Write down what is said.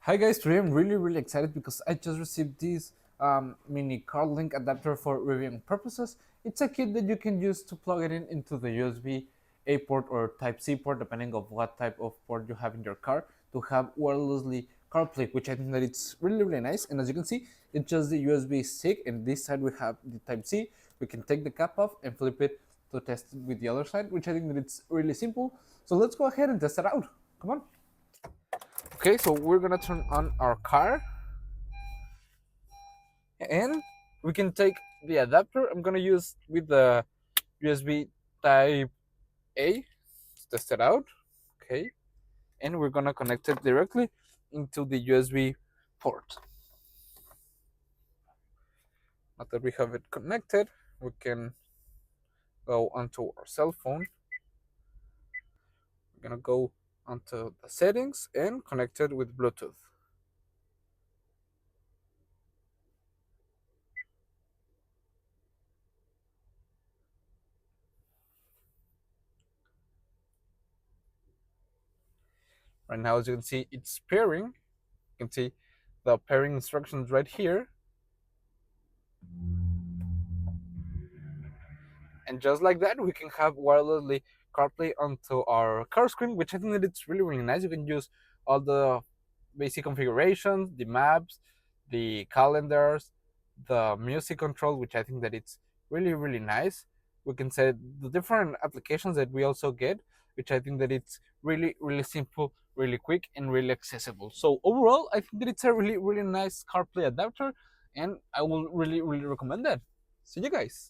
Hi guys, today I'm really excited because I just received this mini CarLink adapter for reviewing purposes. It's a kit that you can use to plug it in into the USB A port or Type C port, depending on what type of port you have in your car, to have wirelessly CarPlay, which I think that it's really nice. And as you can see, it's just the USB stick, and this side we have the Type C. We can take the cap off and flip it to test it with the other side, which I think that it's really simple. So let's go ahead and test it out. Come on. Okay, so we're gonna turn on our car and we can take the adapter. I'm gonna use with the USB Type A to test it out. Okay, and we're gonna connect it directly into the USB port. Now that we have it connected, we can go onto our cell phone. We're gonna go onto the settings and connect it with Bluetooth. Right now, as you can see, it's pairing. You can see the pairing instructions right here. And just like that, we can have wirelessly CarPlay onto our car screen, which I think that it's really nice. You can use all the basic configurations, the maps, the calendars, the music control, which I think that it's really nice. We can set the different applications that we also get, which I think that it's really simple, really quick, and really accessible. So overall, I think that it's a really nice CarPlay adapter, and I will really recommend that. See you guys.